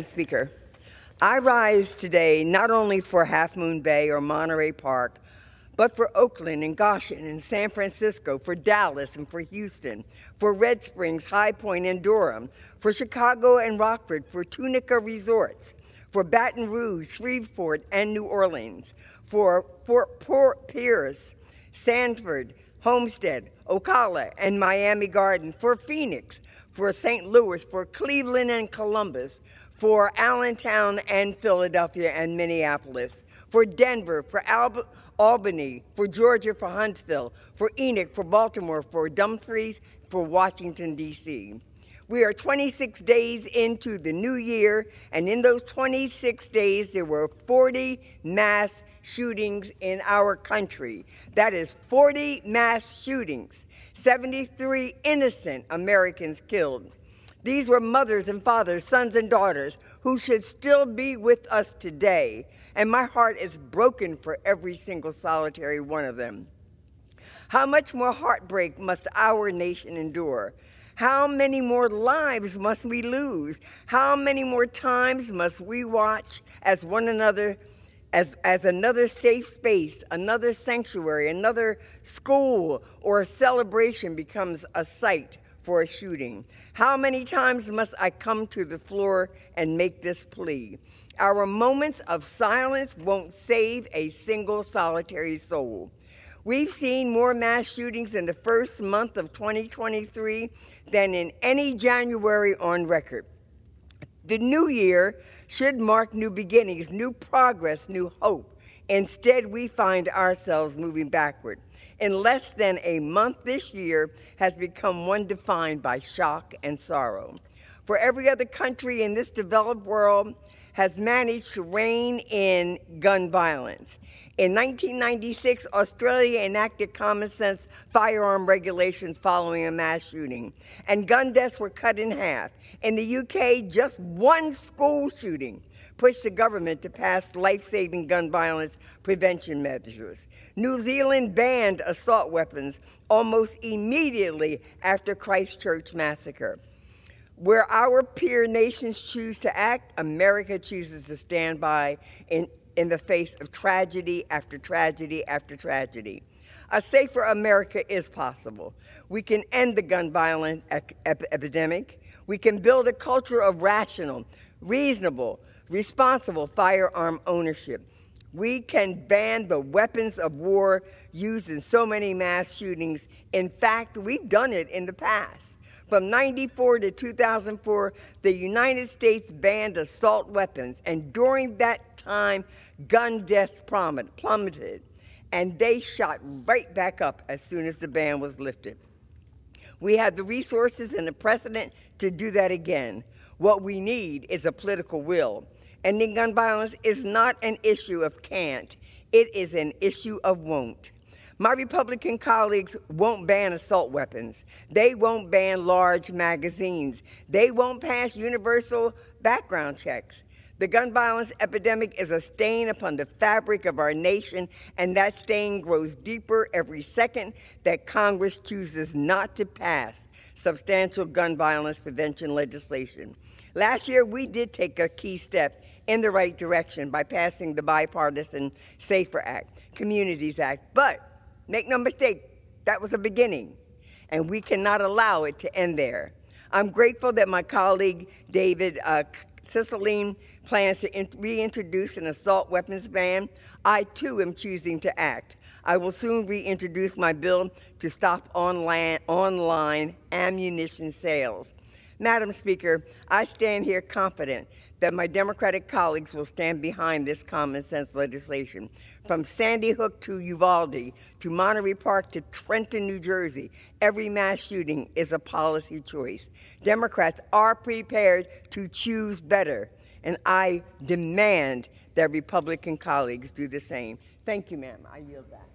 Speaker, I rise today not only for Half Moon Bay or Monterey Park, but for Oakland and Goshen and San Francisco, for Dallas and for Houston, for Red Springs, High Point, and Durham, for Chicago and Rockford, for Tunica Resorts, for Baton Rouge, Shreveport, and New Orleans, for Fort Pierce, Sanford, Homestead, Ocala, and Miami Garden, for Phoenix, for St. Louis, for Cleveland and Columbus, for Allentown and Philadelphia and Minneapolis, for Denver, for Albany, for Georgia, for Huntsville, for Enoch, for Baltimore, for Dumfries, for Washington, D.C. We are 26 days into the new year, and in those 26 days, there were 40 mass shootings in our country. That is 40 mass shootings, 73 innocent Americans killed. These were mothers and fathers, sons and daughters who should still be with us today, and my heart is broken for every single solitary one of them. How much more heartbreak must our nation endure? How many more lives must we lose? How many more times must we watch as one another, as another safe space, another sanctuary, another school or a celebration becomes a site for a shooting? How many times must I come to the floor and make this plea? Our moments of silence won't save a single solitary soul. We've seen more mass shootings in the first month of 2023 than in any January on record. The new year should mark new beginnings, new progress, new hope. Instead, we find ourselves moving backward. In less than a month, this year has become one defined by shock and sorrow. For every other country in this developed world has managed to rein in gun violence. In 1996, Australia enacted common sense firearm regulations following a mass shooting, and gun deaths were cut in half. In the UK, just one school shooting pushed the government to pass life-saving gun violence prevention measures. New Zealand banned assault weapons almost immediately after Christchurch massacre. Where our peer nations choose to act, America chooses to stand by in the face of tragedy after tragedy after tragedy. A safer America is possible. We can end the gun violence epidemic. We can build a culture of rational, reasonable, responsible firearm ownership. We can ban the weapons of war used in so many mass shootings. In fact, we've done it in the past. From 1994 to 2004, the United States banned assault weapons, and during that time, gun deaths plummeted, and they shot right back up as soon as the ban was lifted. We have the resources and the precedent to do that again. What we need is a political will. Ending gun violence is not an issue of can't, it is an issue of won't. My Republican colleagues won't ban assault weapons. They won't ban large magazines. They won't pass universal background checks. The gun violence epidemic is a stain upon the fabric of our nation, and that stain grows deeper every second that Congress chooses not to pass substantial gun violence prevention legislation. Last year, we did take a key step in the right direction by passing the bipartisan SAFER Act, Communities Act, but make no mistake, that was a beginning, and we cannot allow it to end there. I'm grateful that my colleague, David Cicilline, plans to reintroduce an assault weapons ban. I, too, am choosing to act. I will soon reintroduce my bill to stop online ammunition sales. Madam Speaker, I stand here confident that my Democratic colleagues will stand behind this common sense legislation. From Sandy Hook to Uvalde, to Monterey Park to Trenton, New Jersey, every mass shooting is a policy choice. Democrats are prepared to choose better, and I demand that Republican colleagues do the same. Thank you, ma'am. I yield back.